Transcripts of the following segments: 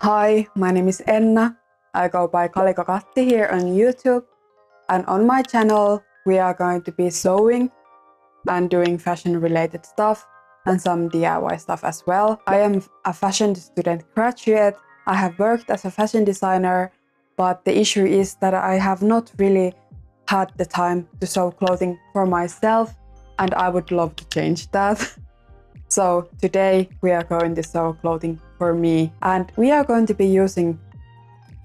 Hi, my name is Enna. I go by Calicokatti here on YouTube, and on my channel we are going to be sewing and doing fashion related stuff and some DIY stuff as well. I am a fashion student graduate. I have worked as a fashion designer, but the issue is that I have not really had the time to sew clothing for myself, and I would love to change that. So today we are going to sew clothing for me, and we are going to be using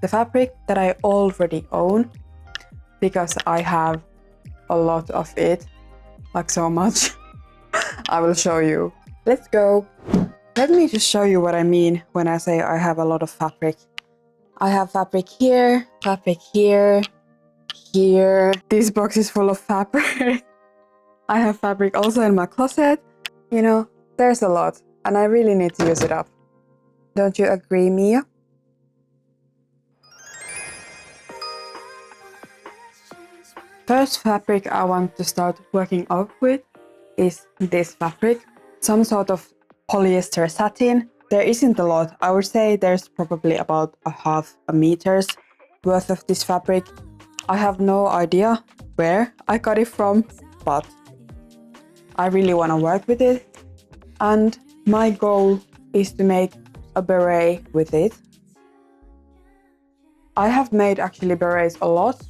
the fabric that I already own because I have a lot of it, like so much. I will show you. Let's go. Let me just show you what I mean when I say I have a lot of fabric. I have fabric here, here. This box is full of fabric. I have fabric also in my closet. You know, there's a lot, and I really need to use it up. Don't you agree, Mia? First fabric I want to start working up with is this fabric. Some sort of polyester satin. There isn't a lot. I would say there's probably about a half a meter's worth of this fabric. I have no idea where I got it from, but I really want to work with it. And my goal is to make a beret with it. I have made actually berets a lot,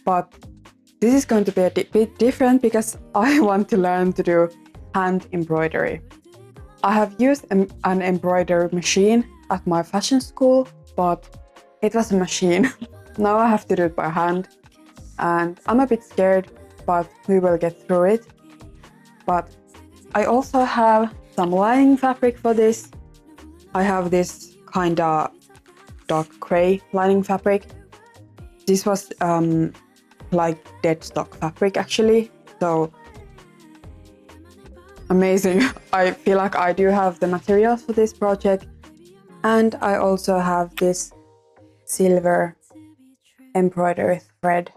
but this is going to be a bit different because I want to learn to do hand embroidery. I have used an embroidery machine at my fashion school, but it was a machine. Now I have to do it by hand, and I'm a bit scared, but we will get through it. But I also have some lining fabric for this. I have this kinda dark gray lining fabric. This was like dead stock fabric actually, so amazing. I feel like I do have the materials for this project, and I also have this silver embroidery thread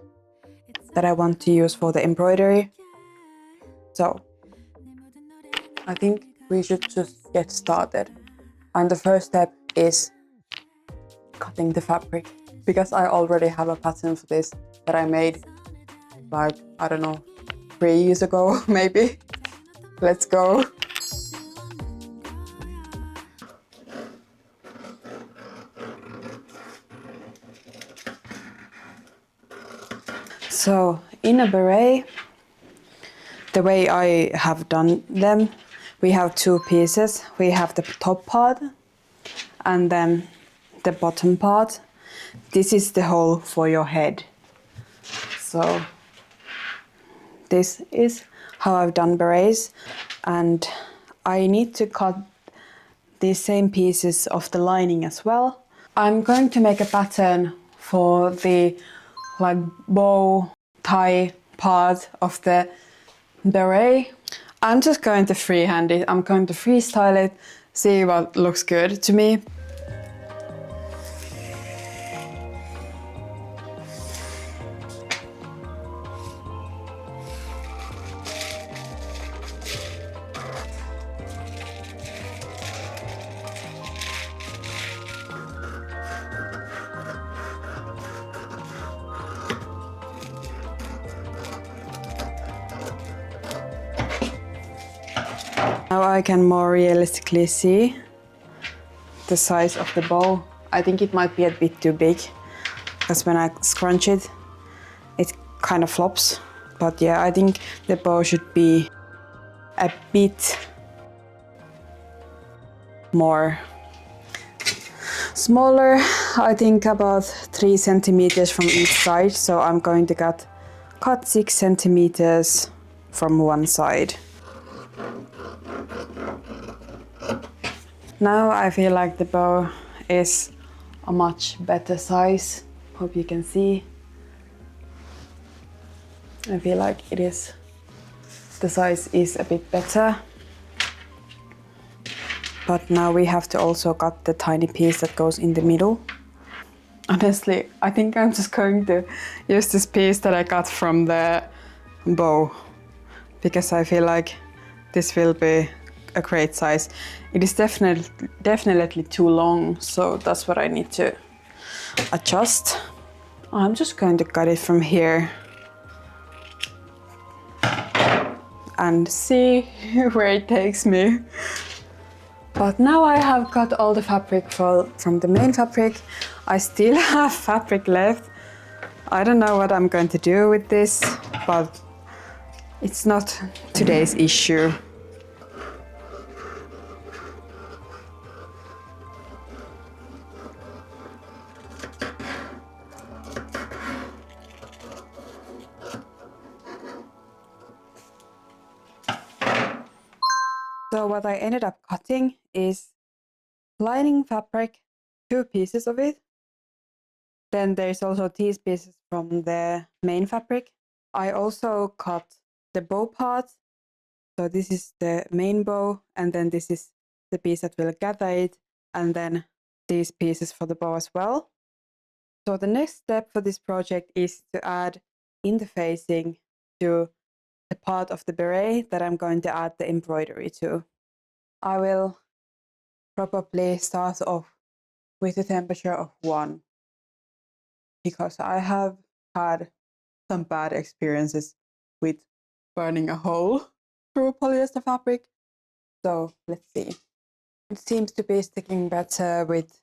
that I want to use for the embroidery. So I think we should just get started, and the first step is cutting the fabric, because I already have a pattern for this that I made like, I don't know, 3 years ago maybe. Let's go. So in a beret, the way I have done them, we have two pieces. We have the top part and then the bottom part. This is the hole for your head. So this is how I've done berets, and I need to cut these same pieces of the lining as well. I'm going to make a pattern for the like bow tie part of the beret. I'm just going to freehand it. I'm going to freestyle it, see what looks good to me. Now I can more realistically see the size of the bow. I think it might be a bit too big, because when I scrunch it, it kind of flops. But yeah, I think the bow should be a bit more smaller. I think about 3 centimeters from each side. So I'm going to cut 6 centimeters from one side. Now I feel like the bow is a much better size. Hope you can see. I feel like it is. The size is a bit better. But now we have to also cut the tiny piece that goes in the middle. Honestly, I think I'm just going to use this piece that I got from the bow, because I feel like this will be a great size. It is definitely too long, so that's what I need to adjust. I'm just going to cut it from here and see where it takes me. But now I have got all the fabric from the main fabric. I still have fabric left. I don't know what I'm going to do with this, but it's not today's issue. So what I ended up cutting is lining fabric, 2 pieces of it. Then there's also these pieces from the main fabric. I also cut the bow part. So this is the main bow, and then this is the piece that will gather it, and then these pieces for the bow as well. So the next step for this project is to add interfacing to the part of the beret that I'm going to add the embroidery to. I will probably start off with a temperature of 1 because I have had some bad experiences with burning a hole through polyester fabric. So let's see. It seems to be sticking better with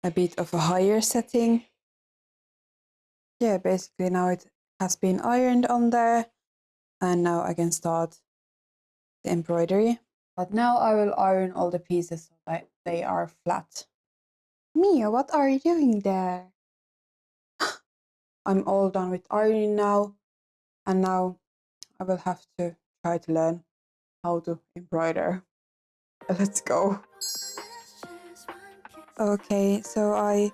a bit of a higher setting. Yeah, basically now it has been ironed on there, and now I can start the embroidery. But now I will iron all the pieces so that they are flat. Mia, what are you doing there? I'm all done with ironing now, and now I will have to try to learn how to embroider. Let's go. Okay, so I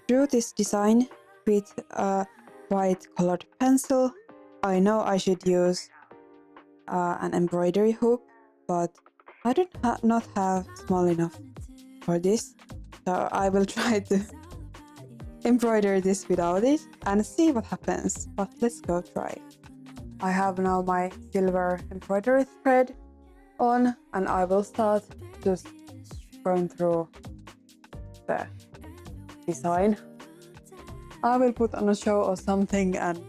drew this design with a white colored pencil. I know I should use an embroidery hoop, but I do not have small enough for this. So I will try to embroider this without it and see what happens. But let's go try. I have now my silver embroidery thread on, and I will start just going through the design. I will put on a show or something, and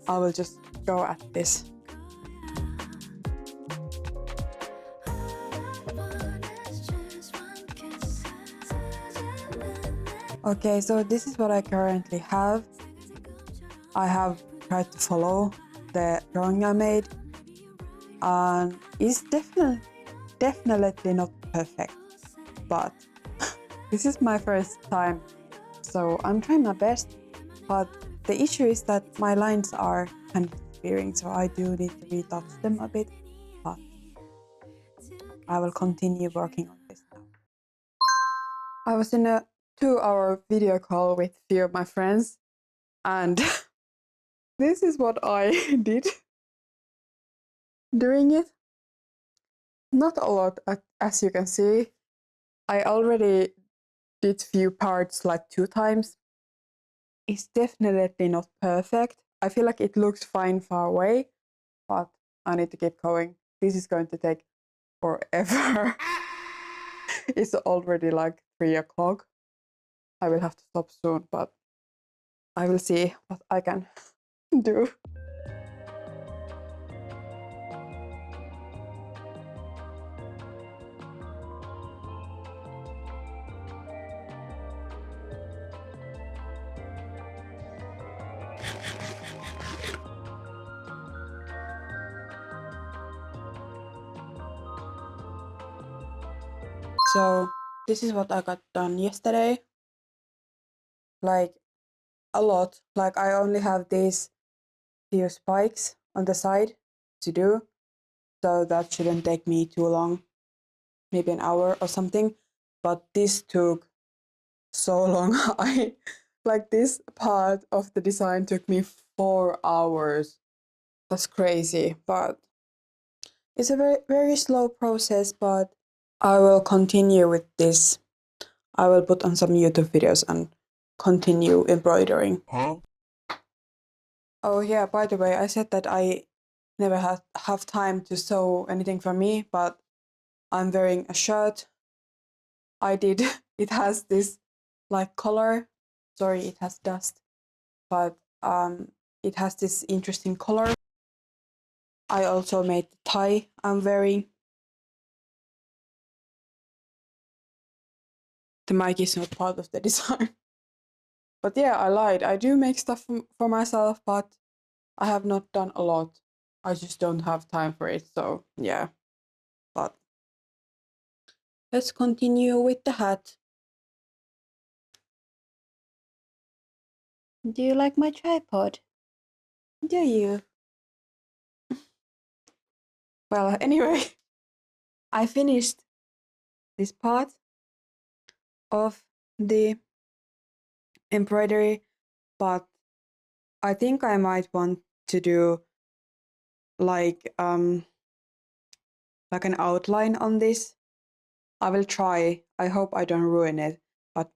I will just go at this. Okay, so this is what I currently have. I have tried to follow the drawing I made, and it's definitely not perfect, but this is my first time, so I'm trying my best. But the issue is that my lines are kind of disappearing, so I do need to retouch them a bit, but I will continue working on this now. I was in a 2-hour video call with a few of my friends, and this is what I did during it. Not a lot, as you can see. I already did few parts like 2 times. It's definitely not perfect. I feel like it looks fine far away, but I need to keep going. This is going to take forever. It's already like 3 o'clock. I will have to stop soon, but I will see what I can do. So this is what I got done yesterday. Like a lot. Like I only have these few spikes on the side to do. So that shouldn't take me too long. Maybe an hour or something. But this took so long. Like this part of the design took me 4 hours. That's crazy. But it's a very slow process, but I will continue with this. I will put on some YouTube videos and continue embroidering. Huh? Oh yeah, by the way, I said that I never have time to sew anything for me, but I'm wearing a shirt. It has this like color. Sorry, it has dust, but it has this interesting color. I also made the tie I'm wearing. The mic is not part of the design. But yeah, I lied. I do make stuff for myself, but I have not done a lot. I just don't have time for it, so yeah. But let's continue with the hat. Do you like my tripod? Do you? Well, anyway, I finished this part of the embroidery, but I think I might want to do like an outline on this. I will try. I hope I don't ruin it, but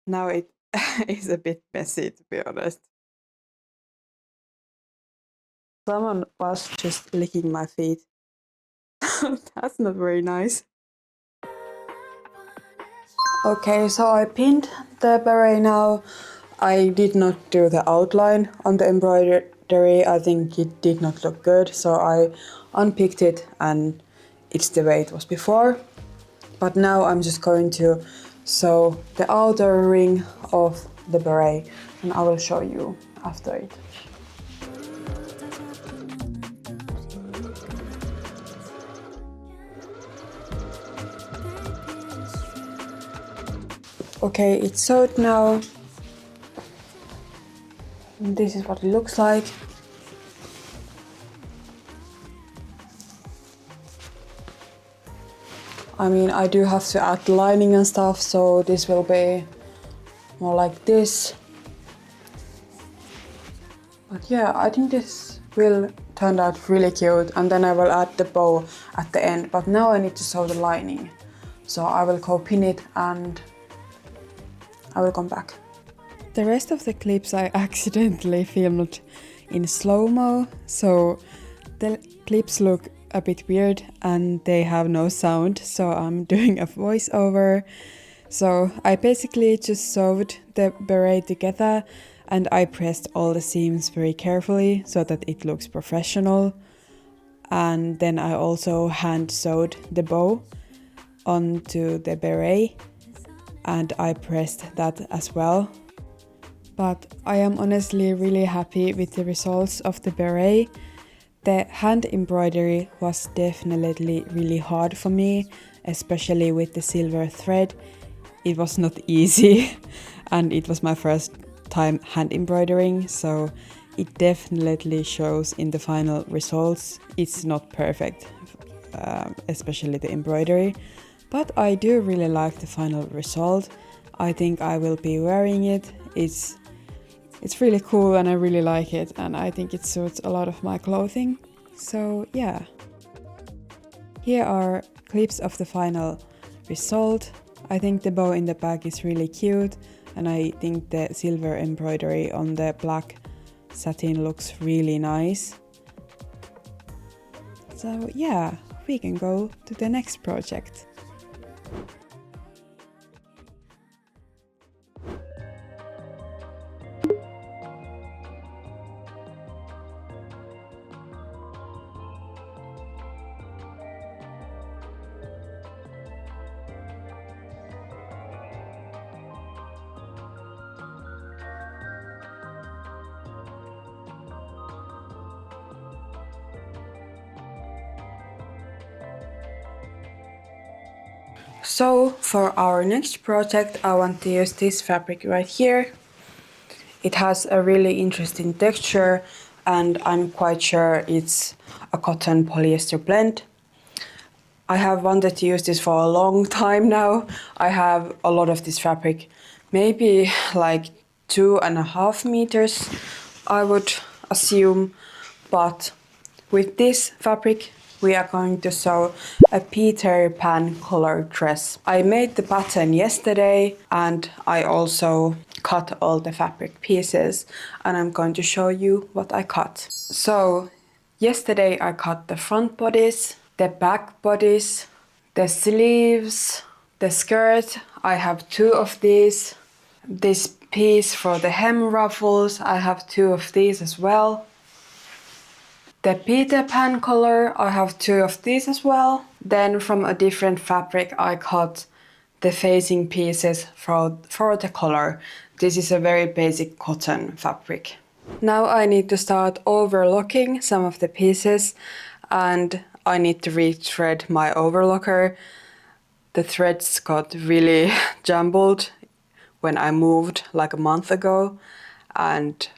now it is a bit messy, to be honest. Someone was just licking my feet. That's not very nice. Okay, so I pinned the beret now. I did not do the outline on the embroidery. I think it did not look good, so I unpicked it and it's the way it was before. But now I'm just going to sew the outer ring of the beret and I will show you after it. Okay, it's sewed now. This is what it looks like. I mean, I do have to add lining and stuff, so this will be more like this. But yeah, I think this will turn out really cute, and then I will add the bow at the end. But now I need to sew the lining. So I will go pin it and I will come back. The rest of the clips I accidentally filmed in slow-mo, so the clips look a bit weird and they have no sound, so I'm doing a voiceover. So I basically just sewed the beret together and I pressed all the seams very carefully so that it looks professional. And then I also hand sewed the bow onto the beret and I pressed that as well. But I am honestly really happy with the results of the beret. The hand embroidery was definitely really hard for me, especially with the silver thread. It was not easy and it was my first time hand embroidering, so it definitely shows in the final results. It's not perfect, especially the embroidery, but I do really like the final result. I think I will be wearing it. It's really cool and I really like it, and I think it suits a lot of my clothing. So yeah. Here are clips of the final result. I think the bow in the back is really cute and I think the silver embroidery on the black satin looks really nice. So yeah, we can go to the next project. So for our next project I want to use this fabric right here. It has a really interesting texture and I'm quite sure it's a cotton polyester blend. I have wanted to use this for a long time now. I have a lot of this fabric, maybe like 2.5 meters I would assume, but with this fabric we are going to sew a Peter Pan color dress. I made the pattern yesterday and I also cut all the fabric pieces and I'm going to show you what I cut. So yesterday I cut the front bodice, the back bodice, The sleeves, the skirt, I have 2 of these. This piece for the hem ruffles, I have 2 of these as well. The Peter Pan color, I have 2 of these as well. Then from a different fabric I cut the facing pieces for the color. This is a very basic cotton fabric. Now I need to start overlocking some of the pieces, and I need to rethread my overlocker. The threads got really jumbled when I moved like a month ago, and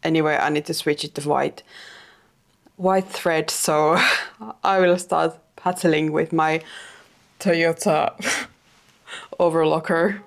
anyway I need to switch it to white thread, so I will start paddling with my Toyota overlocker.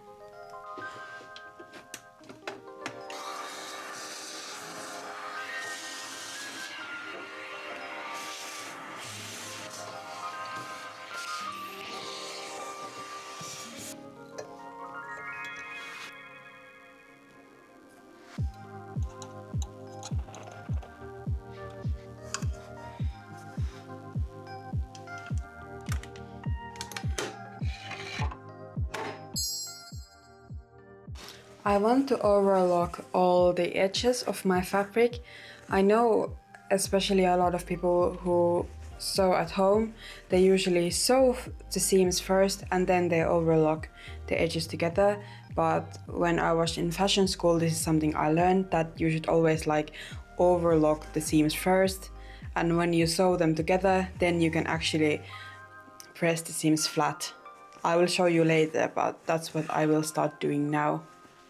I want to overlock all the edges of my fabric. I know especially a lot of people who sew at home, they usually sew the seams first and then they overlock the edges together. But when I was in fashion school, this is something I learned, that you should always like overlock the seams first, and when you sew them together, then you can actually press the seams flat. I will show you later, but that's what I will start doing now.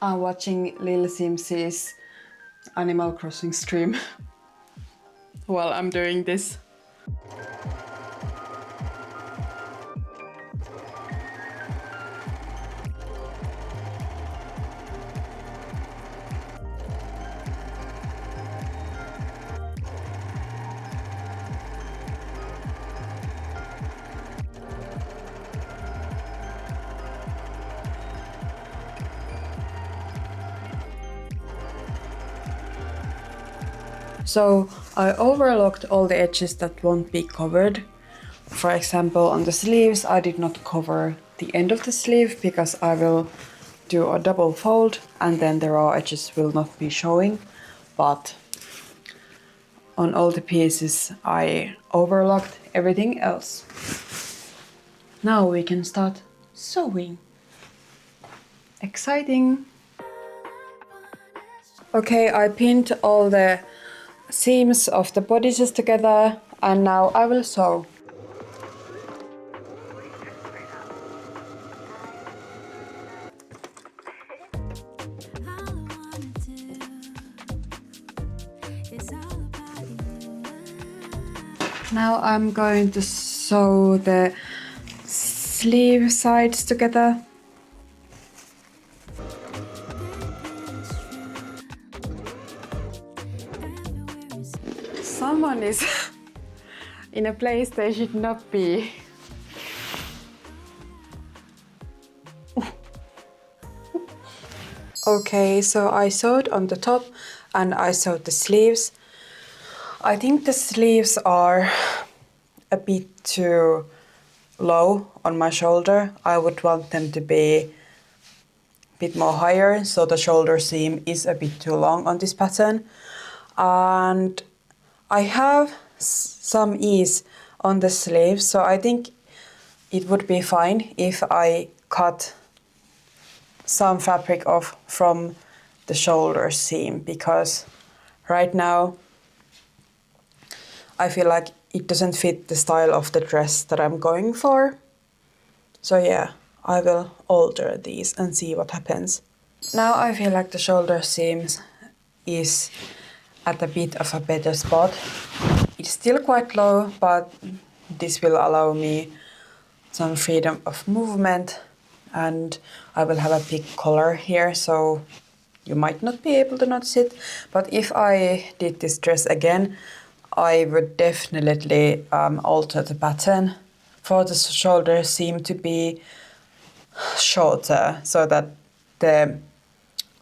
I'm watching Lil Sims's Animal Crossing stream while I'm doing this. So I overlocked all the edges that won't be covered. For example, on the sleeves, I did not cover the end of the sleeve because I will do a double fold and then the raw edges will not be showing. But on all the pieces, I overlocked everything else. Now we can start sewing. Exciting! Okay, I pinned all the seams of the bodices together and now I will sew. Now I'm going to sew the sleeve sides together. Someone is in a place they should not be. Okay, so I sewed on the top and I sewed the sleeves. I think the sleeves are a bit too low on my shoulder. I would want them to be a bit more higher, so the shoulder seam is a bit too long on this pattern. And I have some ease on the sleeves, so I think it would be fine if I cut some fabric off from the shoulder seam, because right now I feel like it doesn't fit the style of the dress that I'm going for. So yeah, I will alter these and see what happens. Now I feel like the shoulder seam is at a bit of a better spot. It's still quite low, but this will allow me some freedom of movement, and I will have a big collar here, so you might not be able to notice it. But if I did this dress again, I would definitely alter the pattern for the shoulder seam to be shorter, so that the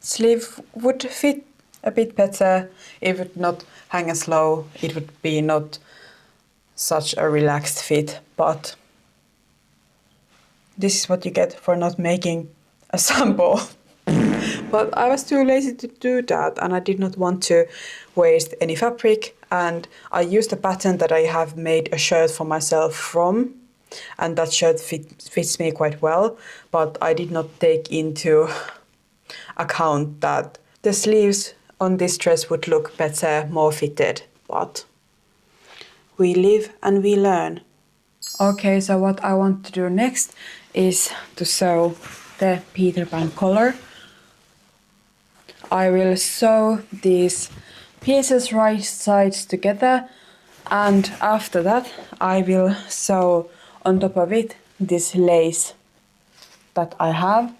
sleeve would fit a bit better. It would not hang as low, it would be not such a relaxed fit, but this is what you get for not making a sample. But I was too lazy to do that, and I did not want to waste any fabric, and I used a pattern that I have made a shirt for myself from, and that shirt fits me quite well, but I did not take into account that the sleeves on this dress would look better, more fitted, but we live and we learn. Okay, so what I want to do next is to sew the Peter Pan collar. I will sew these pieces right sides together, and after that I will sew on top of it this lace that I have.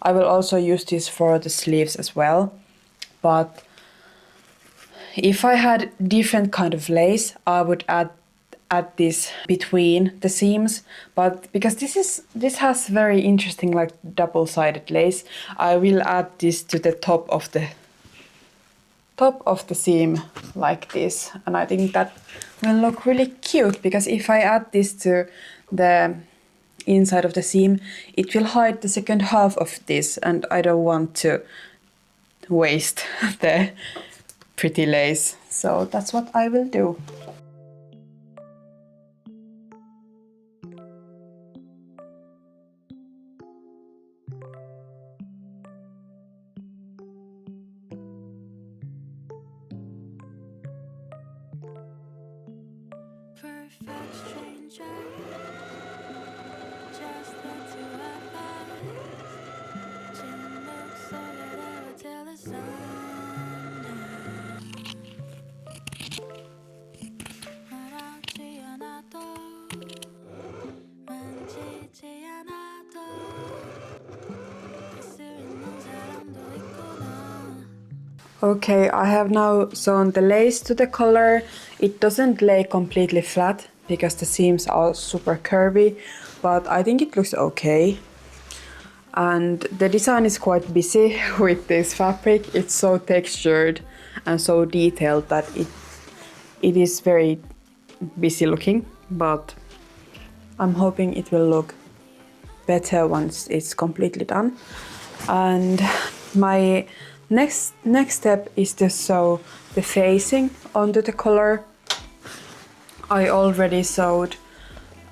I will also use this for the sleeves as well, but if I had different kind of lace, I would add this between the seams, but because this has very interesting like double-sided lace, I will add this to the top of the seam like this, and I think that will look really cute, because if I add this to the inside of the seam, it will hide the second half of this, and I don't want to waste the pretty lace, so that's what I will do. Perfect stranger, just the two of us. Chin looks so good till the sun 말하지 않아도 만지지 않아도 있을 있는 사람도 있구나. Okay, I have now sewn the lace to the collar. It doesn't lay completely flat because the seams are super curvy, but I think it looks okay. And the design is quite busy with this fabric. It's so textured and so detailed that it is very busy looking, but I'm hoping it will look better once it's completely done. And my next step is to sew the facing onto the collar. I already sewed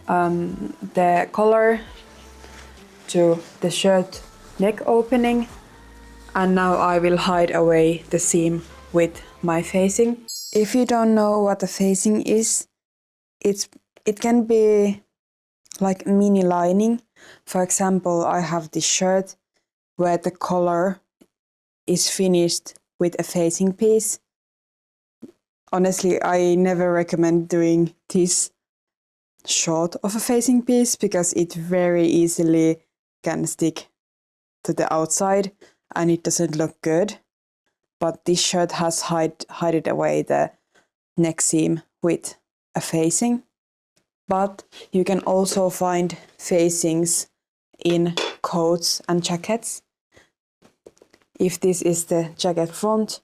the collar to the shirt neck opening, and now I will hide away the seam with my facing. If you don't know what a facing is, it can be like mini lining. For example, I have this shirt where the collar is finished with a facing piece. Honestly, I never recommend doing this short of a facing piece because it very easily can stick to the outside and it doesn't look good. But this shirt has hided away the neck seam with a facing. But you can also find facings in coats and jackets. If this is the jacket front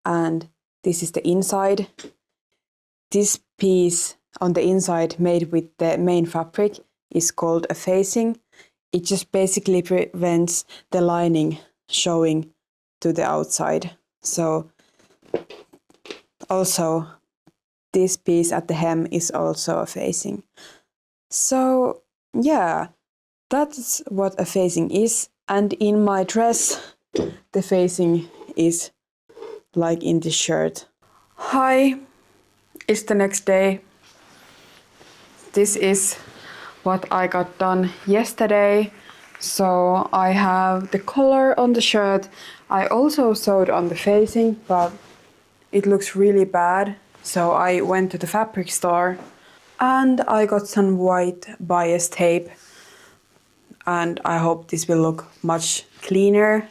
and this is the inside, this piece on the inside made with the main fabric is called a facing. It just basically prevents the lining showing to the outside. So also this piece at the hem is also a facing. So yeah, that's what a facing is. And in my dress, the facing is like in this shirt. Hi, it's the next day. This is what I got done yesterday. So I have the collar on the shirt. I also sewed on the facing, but it looks really bad. So I went to the fabric store and I got some white bias tape. And I hope this will look much cleaner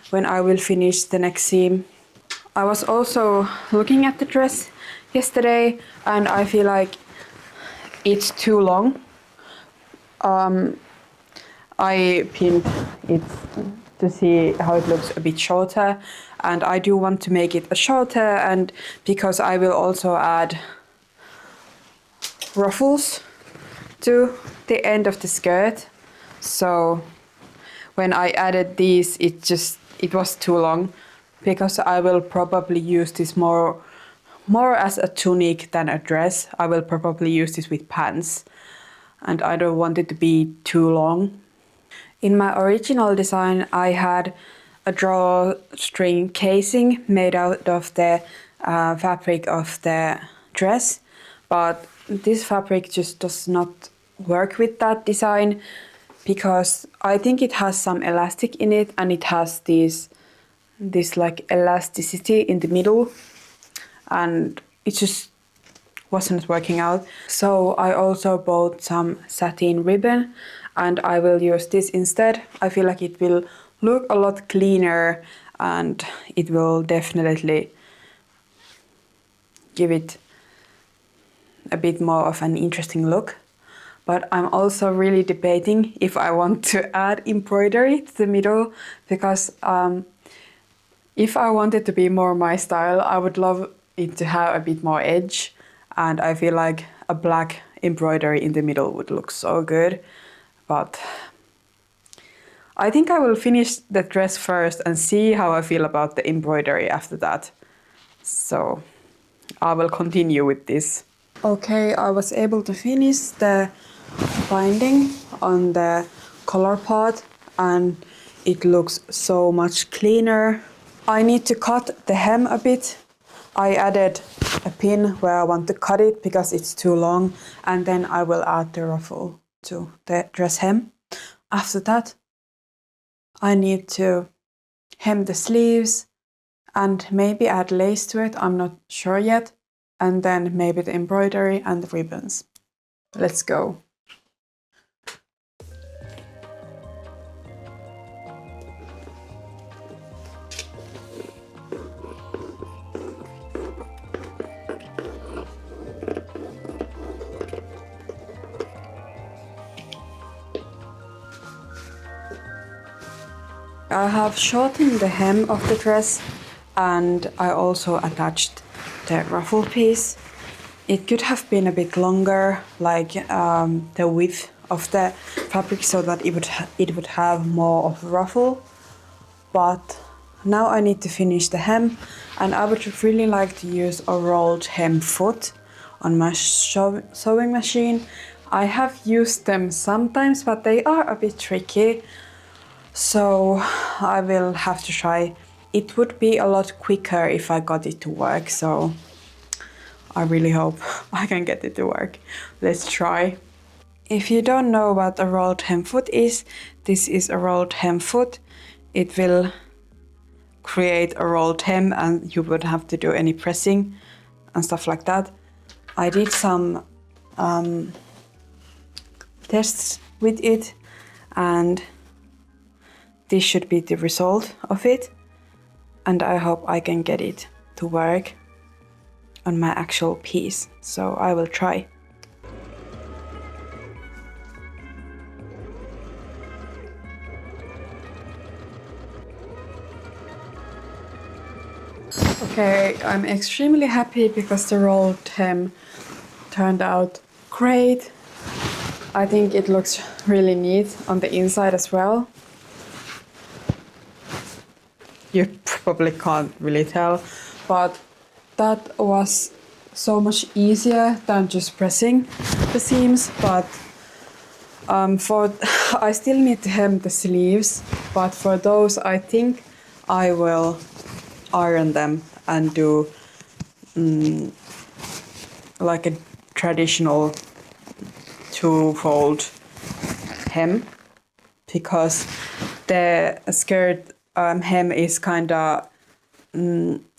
when I will finish the next seam. I was also looking at the dress yesterday and I feel like it's too long. I pinned it to see how it looks a bit shorter, and I do want to make it shorter, and because I will also add ruffles to the end of the skirt, So when I added these, it was too long, because I will probably use this more as a tunic than a dress. I will probably use this with pants, and I don't want it to be too long. In my original design, I had a drawstring casing made out of the fabric of the dress, but this fabric just does not work with that design, because I think it has some elastic in it, and it has this like elasticity in the middle, and it just wasn't working out. So I also bought some satin ribbon, and I will use this instead. I feel like it will look a lot cleaner, and it will definitely give it a bit more of an interesting look. But I'm also really debating if I want to add embroidery to the middle, because if I want it to be more my style, I would love it to have a bit more edge, and I feel like a black embroidery in the middle would look so good. But I think I will finish the dress first and see how I feel about the embroidery after that. So I will continue with this. Okay, I was able to finish the binding on the collar part, and it looks so much cleaner. I need to cut the hem a bit. I added a pin where I want to cut it because it's too long, and then I will add the ruffle to the dress hem. After that, I need to hem the sleeves and maybe add lace to it, I'm not sure yet, and then maybe the embroidery and the ribbons. Let's go. I have shortened the hem of the dress, and I also attached the ruffle piece. It could have been a bit longer, like the width of the fabric, so that it would have more of a ruffle. But now I need to finish the hem, and I would really like to use a rolled hem foot on my sewing machine. I have used them sometimes, but they are a bit tricky. So I will have to try. It would be a lot quicker if I got it to work, so I really hope I can get it to work. Let's try. If you don't know what a rolled hem foot is, this is a rolled hem foot. It will create a rolled hem, and you wouldn't have to do any pressing and stuff like that. I did some tests with it, and this should be the result of it, and I hope I can get it to work on my actual piece, so I will try. Okay, I'm extremely happy because the rolled hem turned out great. I think it looks really neat on the inside as well. You probably can't really tell, but that was so much easier than just pressing the seams. But I still need to hem the sleeves, but for those I think I will iron them and do like a traditional two-fold hem, because the skirt hem is kind of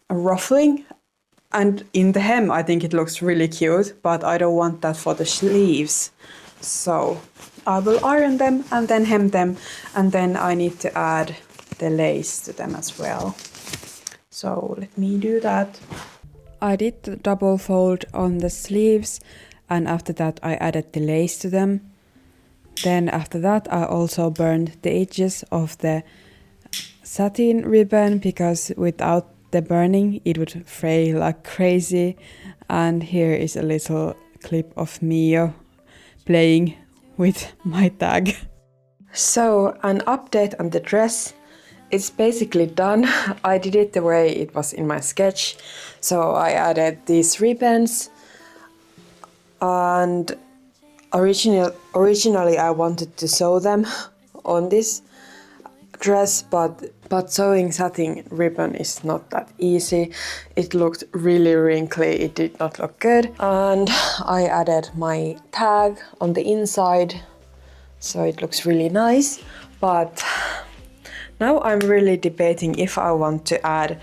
ruffling, and in the hem I think it looks really cute, but I don't want that for the sleeves. So I will iron them and then hem them, and then I need to add the lace to them as well. So let me do that. I did the double fold on the sleeves, and after that I added the lace to them. Then after that I also burned the edges of the satin ribbon, because without the burning it would fray like crazy. And here is a little clip of Mio playing with my tag. So, an update on the dress. It's basically done. I did it the way it was in my sketch. So I added these ribbons, and originally I wanted to sew them on this dress, but sewing satin ribbon is not that easy. It looked really wrinkly, it did not look good. And I added my tag on the inside, so it looks really nice. But now I'm really debating if I want to add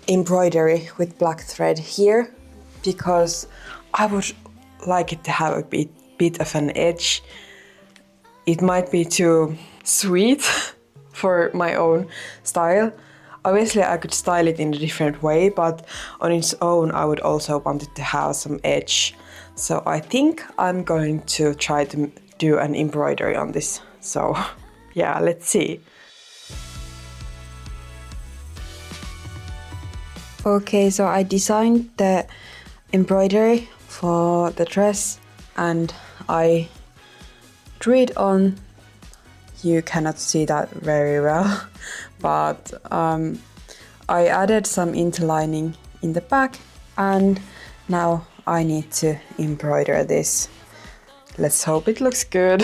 embroidery with black thread here, because I would like it to have a bit of an edge. It might be too sweet for my own style. Obviously I could style it in a different way, but on its own I would also want it to have some edge. So I think I'm going to try to do an embroidery on this. So yeah, let's see. Okay, so I designed the embroidery for the dress and I drew it on. You cannot see that very well, but I added some interlining in the back, and now I need to embroider this. Let's hope it looks good.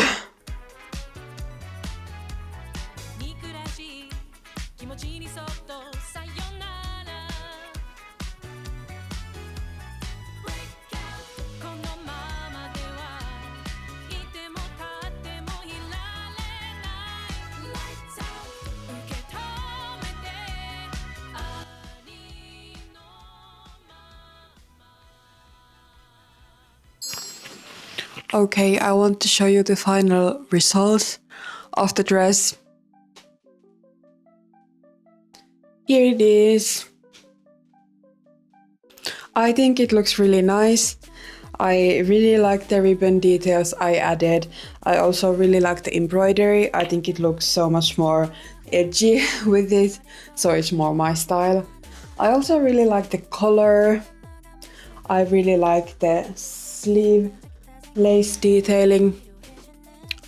Okay, I want to show you the final result of the dress. Here it is. I think it looks really nice. I really like the ribbon details I added. I also really like the embroidery. I think it looks so much more edgy with it, so it's more my style. I also really like the color. I really like the sleeve lace detailing.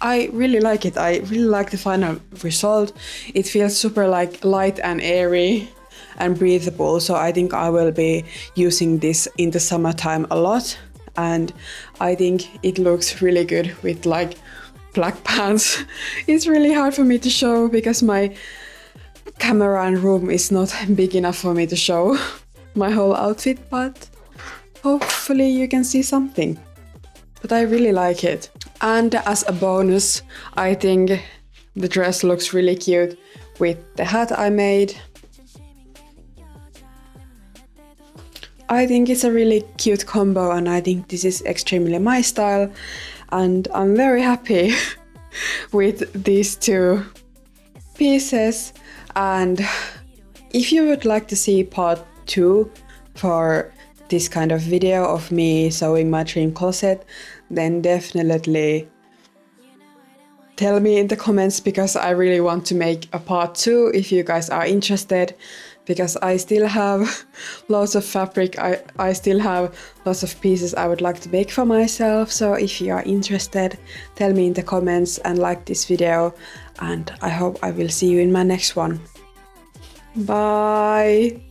I really like it. I really like the final result. It feels super like light and airy and breathable, so I think I will be using this in the summertime a lot, and I think it looks really good with like black pants. It's really hard for me to show because my camera and room is not big enough for me to show my whole outfit, but hopefully you can see something. But I really like it. And as a bonus, I think the dress looks really cute with the hat I made. I think it's a really cute combo, and I think this is extremely my style, and I'm very happy with these two pieces. And if you would like to see part 2 for this kind of video of me sewing my dream closet, then definitely tell me in the comments, because I really want to make a part 2 if you guys are interested, because I still have lots of fabric, I still have lots of pieces I would like to make for myself. So if you are interested, tell me in the comments and like this video, and I hope I will see you in my next one. Bye!